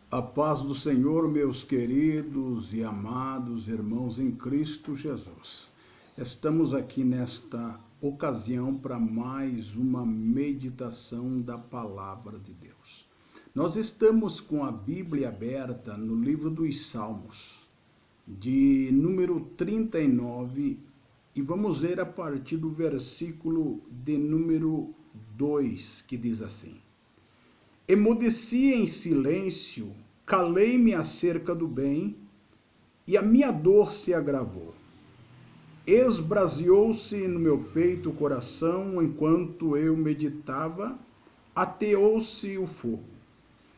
A paz do Senhor, meus queridos e amados irmãos em Cristo Jesus. Estamos aqui nesta ocasião para mais uma meditação da Palavra de Deus. Nós estamos com a Bíblia aberta no livro dos Salmos, de número 39, e vamos ler a partir do versículo de número 2, que diz assim: Emudeci em silêncio, calei-me acerca do bem, e a minha dor se agravou. Esbraseou-se no meu peito o coração, enquanto eu meditava, ateou-se o fogo.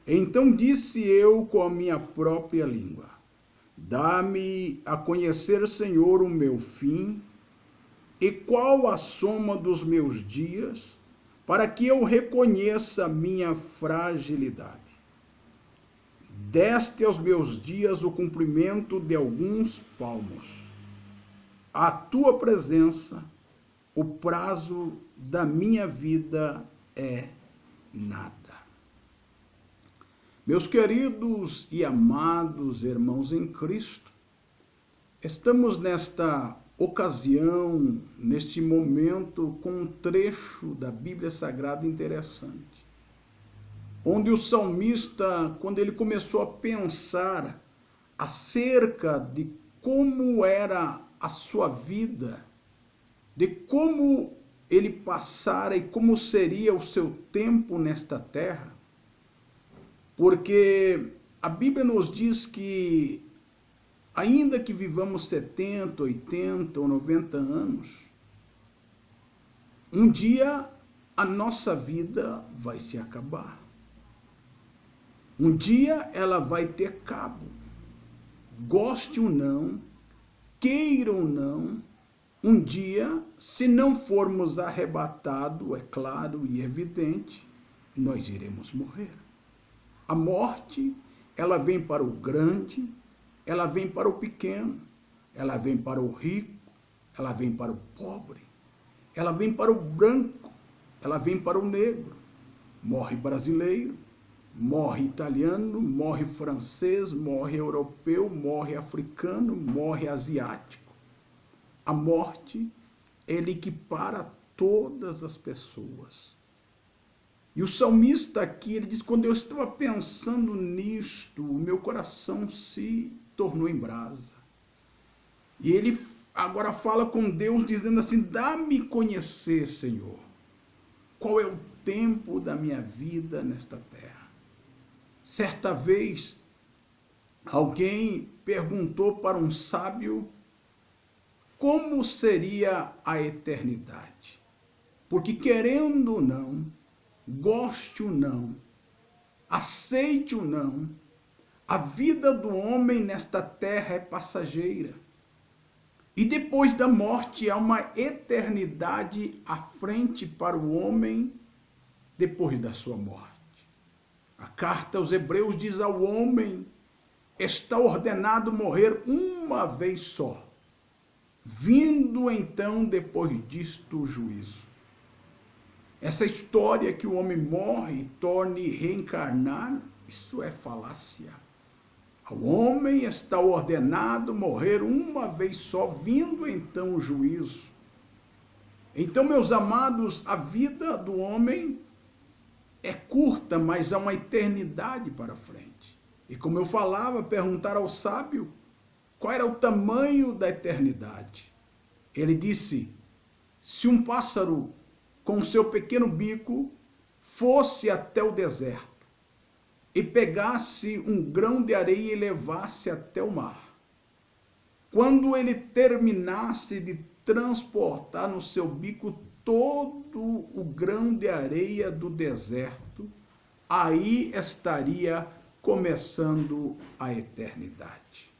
Então disse eu com a minha própria língua: Dá-me a conhecer, Senhor, o meu fim, e qual a soma dos meus dias, para que eu reconheça a minha fragilidade. Deste aos meus dias o cumprimento de alguns palmos. A tua presença, o prazo da minha vida é nada. Meus queridos e amados irmãos em Cristo, estamos nesta ocasião, neste momento, com um trecho da Bíblia Sagrada interessante, onde o salmista, quando ele começou a pensar acerca de como era a sua vida, de como ele passara e como seria o seu tempo nesta terra, porque a Bíblia nos diz que ainda que vivamos 70, 80 ou 90 anos, um dia a nossa vida vai se acabar. Um dia ela vai ter cabo. Goste ou não, queira ou não, um dia, se não formos arrebatados, é claro e evidente, nós iremos morrer. A morte, ela vem para o grande, ela vem para o pequeno, ela vem para o rico, ela vem para o pobre, ela vem para o branco, ela vem para o negro. Morre brasileiro, morre italiano, morre francês, morre europeu, morre africano, morre asiático. A morte, ele equipara todas as pessoas. E o salmista aqui, ele diz, quando eu estava pensando nisto, o meu coração se tornou em brasa. E ele agora fala com Deus, dizendo assim: dá-me conhecer, Senhor, qual é o tempo da minha vida nesta terra. Certa vez, alguém perguntou para um sábio como seria a eternidade. Porque querendo ou não, goste ou não, aceite ou não, a vida do homem nesta terra é passageira. E depois da morte há uma eternidade à frente para o homem depois da sua morte. A carta aos Hebreus diz ao homem: está ordenado morrer uma vez só, vindo então depois disto o juízo. Essa história que o homem morre e torne reencarnar, isso é falácia. Ao homem está ordenado morrer uma vez só, vindo então o juízo. Então, meus amados, a vida do homem é curta, mas há uma eternidade para frente. E como eu falava, perguntar ao sábio qual era o tamanho da eternidade. Ele disse: se um pássaro com seu pequeno bico fosse até o deserto e pegasse um grão de areia e levasse até o mar, quando ele terminasse de transportar no seu bico todo o grão de areia do deserto, aí estaria começando a eternidade.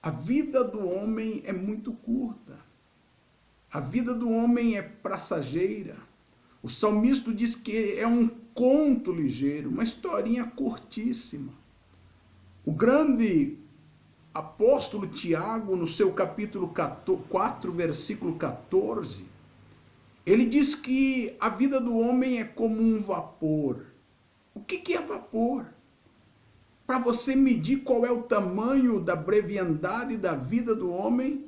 A vida do homem é muito curta. A vida do homem é passageira. O salmista diz que é um conto ligeiro, uma historinha curtíssima. O grande apóstolo Tiago, no seu capítulo 4, versículo 14, ele diz que a vida do homem é como um vapor. O que é vapor? para você medir qual é o tamanho da brevidade da vida do homem.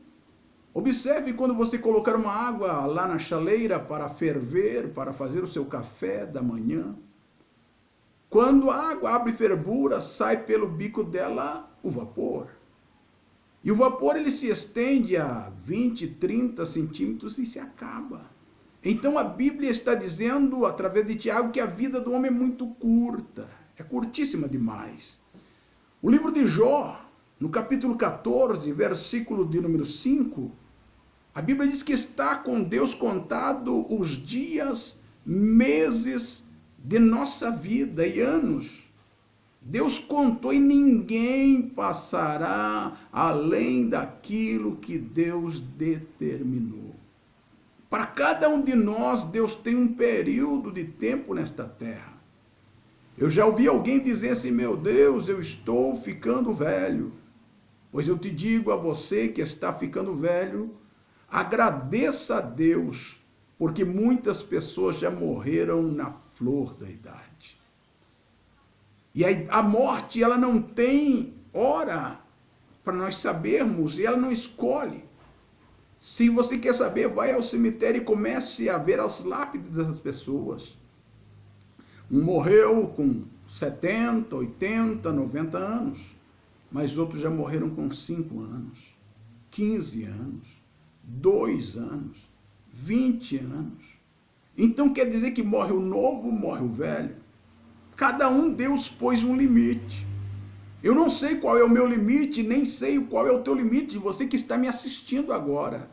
Observe quando você colocar uma água lá na chaleira para ferver, para fazer o seu café da manhã. Quando a água abre fervura, sai pelo bico dela o vapor. E o vapor ele se estende a 20, 30 centímetros e se acaba. Então a Bíblia está dizendo, através de Tiago, que a vida do homem é muito curta. É curtíssima demais. O livro de Jó, no capítulo 14, versículo de número 5, a Bíblia diz que está com Deus contado os dias, meses de nossa vida e anos. Deus contou e ninguém passará além daquilo que Deus determinou. Para cada um de nós, Deus tem um período de tempo nesta terra. Eu já ouvi alguém dizer assim, meu Deus, eu estou ficando velho. Pois eu te digo a você que está ficando velho, agradeça a Deus, porque muitas pessoas já morreram na flor da idade. E a morte, ela não tem hora para nós sabermos, e ela não escolhe. Se você quer saber, vai ao cemitério e comece a ver as lápides das pessoas. Um morreu com 70, 80, 90 anos, mas outros já morreram com 5 anos, 15 anos, 2 anos, 20 anos. Então quer dizer que morre o novo, morre o velho. Cada um Deus pôs um limite. Eu não sei qual é o meu limite, nem sei qual é o teu limite, você que está me assistindo agora.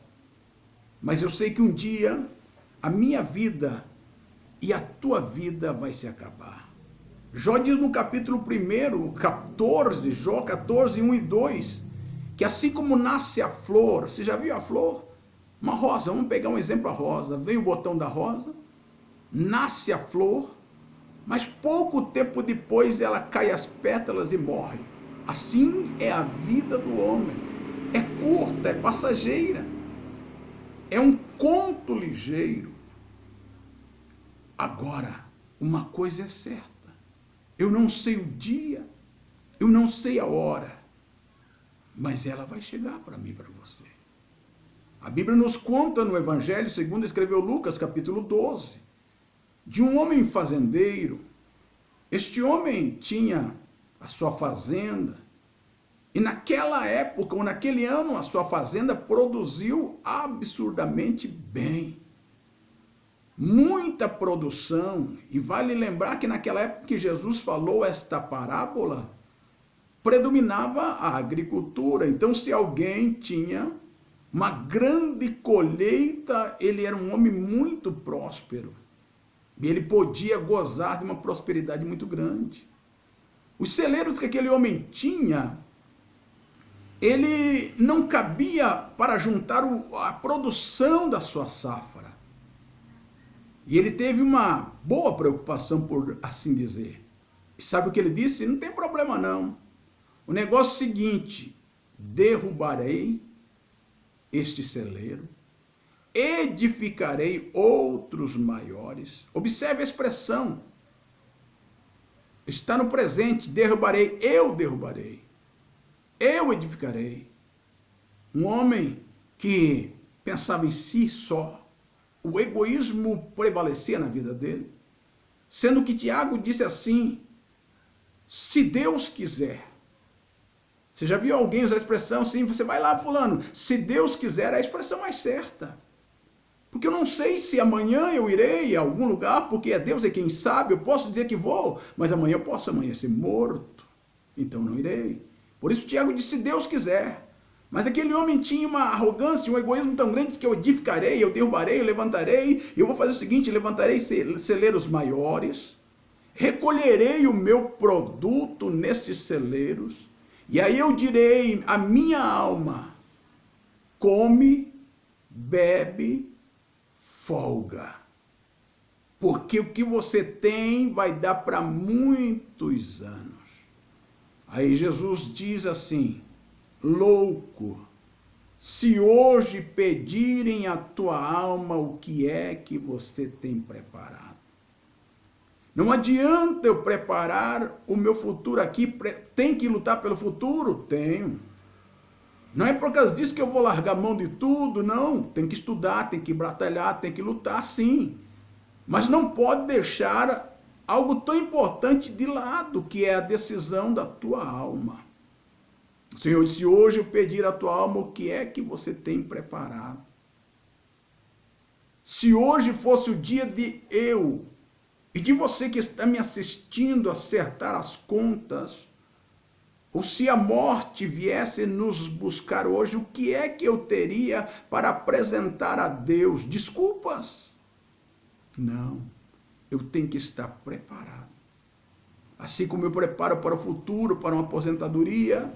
Mas eu sei que um dia a minha vida e a tua vida vai se acabar. Jó diz no capítulo 1, 14, Jó 14, 1 e 2, que assim como nasce a flor, você já viu a flor? Uma rosa, vamos pegar um exemplo, a rosa. Vem o botão da rosa, nasce a flor, mas pouco tempo depois ela cai as pétalas e morre. Assim é a vida do homem. É curta, é passageira. É um conto ligeiro. Agora, uma coisa é certa. Eu não sei o dia, eu não sei a hora, mas ela vai chegar para mim e para você. A Bíblia nos conta no Evangelho, segundo escreveu Lucas, capítulo 12, de um homem fazendeiro. Este homem tinha a sua fazenda, e naquela época, ou naquele ano, a sua fazenda produziu absurdamente bem. Muita produção, e vale lembrar que naquela época que Jesus falou esta parábola, predominava a agricultura. Então, se alguém tinha uma grande colheita, ele era um homem muito próspero. E ele podia gozar de uma prosperidade muito grande. Os celeiros que aquele homem tinha, ele não cabia para juntar a produção da sua safra. E ele teve uma boa preocupação, por assim dizer. E sabe o que ele disse? Não tem problema não. O negócio é o seguinte, derrubarei este celeiro, edificarei outros maiores. Observe a expressão. Está no presente, derrubarei, eu edificarei. Um homem que pensava em si só, o egoísmo prevalecia na vida dele, sendo que Tiago disse assim, se Deus quiser. Você já viu alguém usar a expressão assim, você vai lá fulano, se Deus quiser, é a expressão mais certa. Porque eu não sei se amanhã eu irei a algum lugar, porque é Deus quem sabe, eu posso dizer que vou, mas amanhã eu posso amanhecer morto, então não irei. Por isso Tiago disse, se Deus quiser. Mas aquele homem tinha uma arrogância, um egoísmo tão grande que eu edificarei, eu derrubarei, eu levantarei, eu vou fazer o seguinte, levantarei celeiros maiores, recolherei o meu produto nesses celeiros, e aí eu direi à minha alma, come, bebe, folga. Porque o que você tem vai dar para muitos anos. Aí Jesus diz assim, louco, se hoje pedirem à tua alma o que é que você tem preparado. Não adianta eu preparar o meu futuro aqui. Tem que lutar pelo futuro? Tenho. Não é por causa disso que eu vou largar mão de tudo, não. Tem que estudar, tem que batalhar, tem que lutar, sim. Mas não pode deixar algo tão importante de lado, que é a decisão da tua alma. O Senhor disse, hoje eu pedir à tua alma o que é que você tem preparado. Se hoje fosse o dia de eu e de você que está me assistindo acertar as contas, ou se a morte viesse nos buscar hoje, o que é que eu teria para apresentar a Deus? Desculpas? Não, eu tenho que estar preparado. Assim como eu preparo para o futuro, para uma aposentadoria,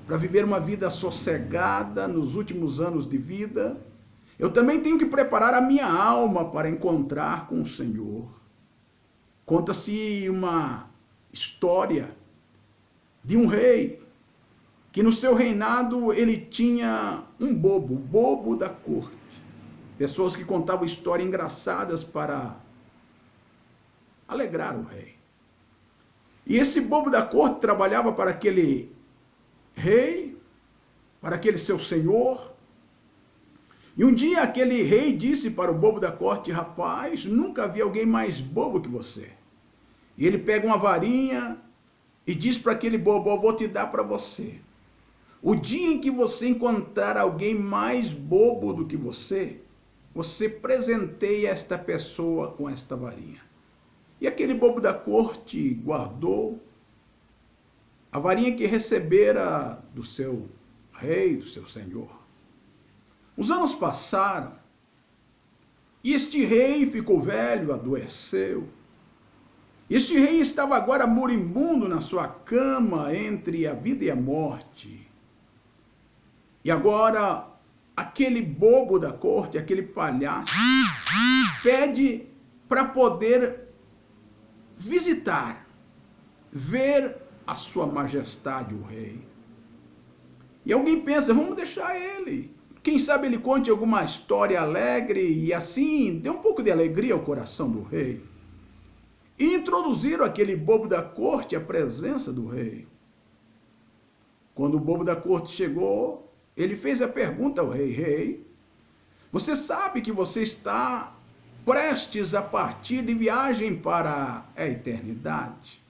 para viver uma vida sossegada nos últimos anos de vida, eu também tenho que preparar a minha alma para encontrar com o Senhor. Conta-se uma história de um rei, que no seu reinado ele tinha um bobo, bobo da corte. Pessoas que contavam histórias engraçadas para alegrar o rei. E esse bobo da corte trabalhava para aquele rei, para aquele seu senhor. E um dia aquele rei disse para o bobo da corte, rapaz, nunca vi alguém mais bobo que você. E ele pega uma varinha e diz para aquele bobo, eu vou te dar para você. O dia em que você encontrar alguém mais bobo do que você presenteia esta pessoa com esta varinha. E aquele bobo da corte guardou a varinha que recebera do seu rei, do seu senhor. Os anos passaram e este rei ficou velho, adoeceu. Este rei estava agora moribundo na sua cama entre a vida e a morte. E agora, aquele bobo da corte, aquele palhaço, pede para poder visitar, ver a sua majestade, o rei. E alguém pensa, vamos deixar ele. Quem sabe ele conte alguma história alegre e assim dê um pouco de alegria ao coração do rei. E introduziram aquele bobo da corte à presença do rei. Quando o bobo da corte chegou, ele fez a pergunta ao rei, rei, você sabe que você está prestes a partir de viagem para a eternidade?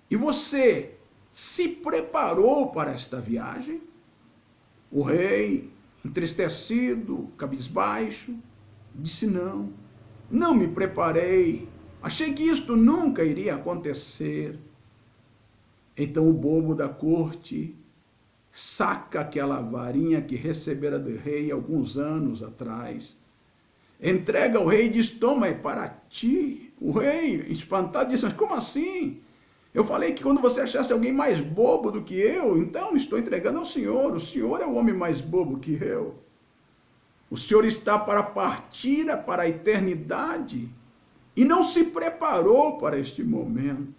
E você se preparou para esta viagem? O rei, entristecido, cabisbaixo, disse não, não me preparei, achei que isto nunca iria acontecer. Então o bobo da corte saca aquela varinha que recebera do rei alguns anos atrás, entrega ao rei e diz, toma, é para ti. O rei, espantado, disse, mas como assim? Eu falei que quando você achasse alguém mais bobo do que eu, então estou entregando ao Senhor. O Senhor é o homem mais bobo que eu. O Senhor está para partir para a eternidade e não se preparou para este momento.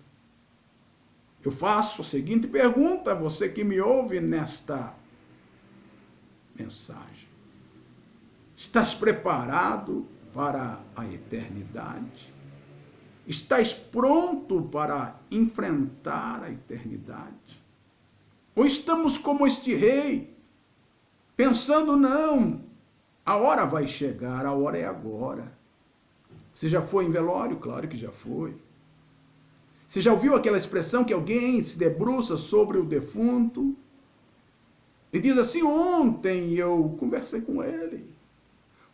Eu faço a seguinte pergunta a você que me ouve nesta mensagem. Estás preparado para a eternidade? Estás pronto para enfrentar a eternidade? Ou estamos como este rei, pensando, não, a hora vai chegar, a hora é agora. Você já foi em velório? Claro que já foi. Você já ouviu aquela expressão que alguém se debruça sobre o defunto e diz assim, ontem eu conversei com ele,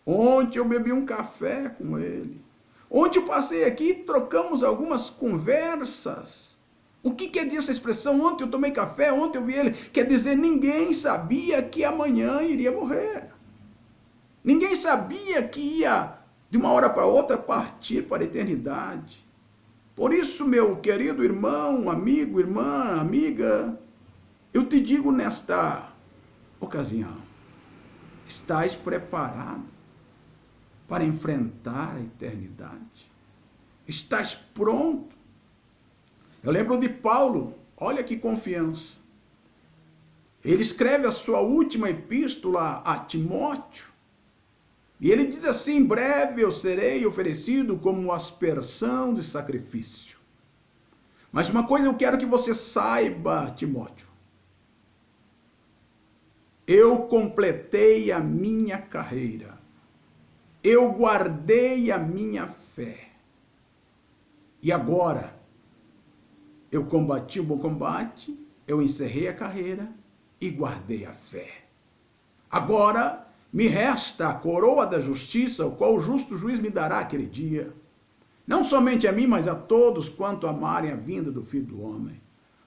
ontem eu bebi um café com ele, ontem eu passei aqui e trocamos algumas conversas. O que quer dizer essa expressão, ontem eu tomei café, ontem eu vi ele? Quer dizer, ninguém sabia que amanhã iria morrer. Ninguém sabia que ia, de uma hora para outra, partir para a eternidade. Por isso, meu querido irmão, amigo, irmã, amiga, eu te digo nesta ocasião, estás preparado para enfrentar a eternidade? Estás pronto? Eu lembro de Paulo, olha que confiança. Ele escreve a sua última epístola a Timóteo, E ele diz assim: em breve eu serei oferecido como aspersão de sacrifício. Mas uma coisa eu quero que você saiba, Timóteo. Eu completei a minha carreira. Eu guardei a minha fé. E agora, eu combati o bom combate, eu encerrei a carreira e guardei a fé. Agora, me resta a coroa da justiça, o qual o justo juiz me dará aquele dia. Não somente a mim, mas a todos quanto amarem a vinda do Filho do Homem.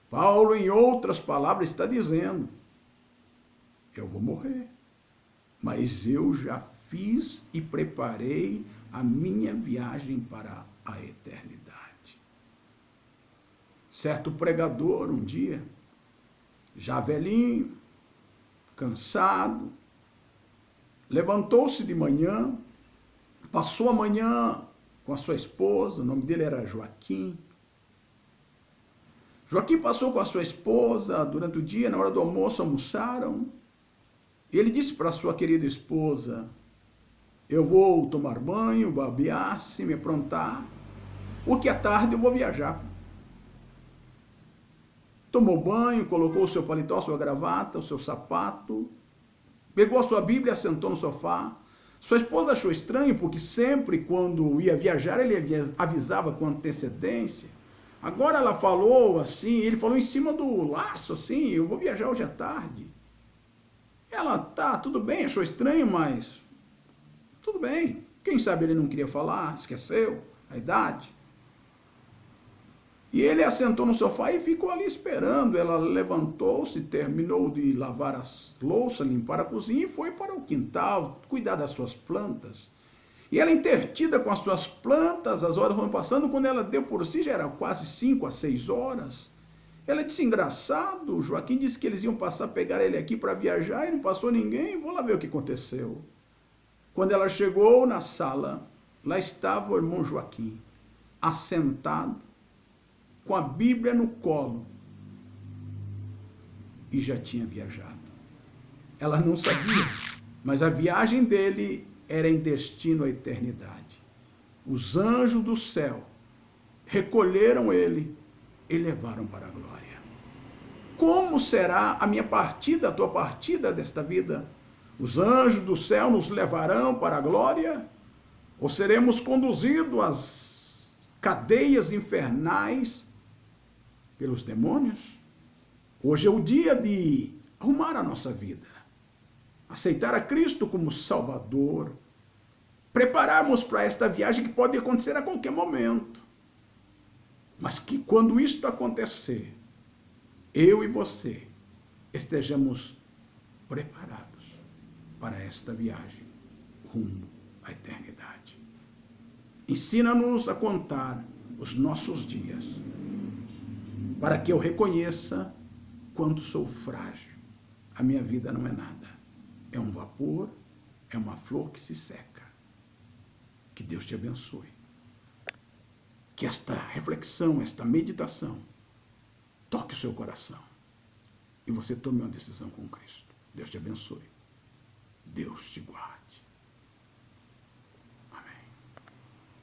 Paulo, em outras palavras, está dizendo: eu vou morrer, mas eu já fiz e preparei a minha viagem para a eternidade. Certo pregador, um dia, já velhinho, cansado, levantou-se de manhã, passou a manhã com a sua esposa, o nome dele era Joaquim. Joaquim passou com a sua esposa durante o dia, na hora do almoço, almoçaram. E ele disse para a sua querida esposa: eu vou tomar banho, babear-se, me aprontar, porque à tarde eu vou viajar. Tomou banho, colocou o seu paletó, sua gravata, o seu sapato, pegou a sua Bíblia, sentou no sofá. Sua esposa achou estranho, porque sempre quando ia viajar, ele avisava com antecedência. Agora ela falou assim, ele falou em cima do laço, assim: eu vou viajar hoje à tarde. Ela, tá, tudo bem, achou estranho, mas tudo bem. Quem sabe ele não queria falar, esqueceu a idade. E ele assentou no sofá e ficou ali esperando. Ela levantou-se, terminou de lavar as louças, limpar a cozinha e foi para o quintal, cuidar das suas plantas. E ela, entretida com as suas plantas, as horas foram passando. Quando ela deu por si, já era quase 5 a 6 horas. Ela disse: engraçado, o Joaquim disse que eles iam passar, pegar ele aqui para viajar e não passou ninguém, vou lá ver o que aconteceu. Quando ela chegou na sala, lá estava o irmão Joaquim, assentado, com a Bíblia no colo, e já tinha viajado. Ela não sabia, mas a viagem dele era em destino à eternidade. Os anjos do céu recolheram ele e levaram para a glória. Como será a minha partida, a tua partida desta vida? Os anjos do céu nos levarão para a glória? Ou seremos conduzidos às cadeias infernais pelos demônios? Hoje é o dia de arrumar a nossa vida, aceitar a Cristo como Salvador, prepararmos para esta viagem que pode acontecer a qualquer momento. Mas que quando isto acontecer, eu e você estejamos preparados para esta viagem rumo à eternidade. Ensina-nos a contar os nossos dias, para que eu reconheça quanto sou frágil. A minha vida não é nada. É um vapor, é uma flor que se seca. Que Deus te abençoe. Que esta reflexão, esta meditação, toque o seu coração e você tome uma decisão com Cristo. Deus te abençoe. Deus te guarde.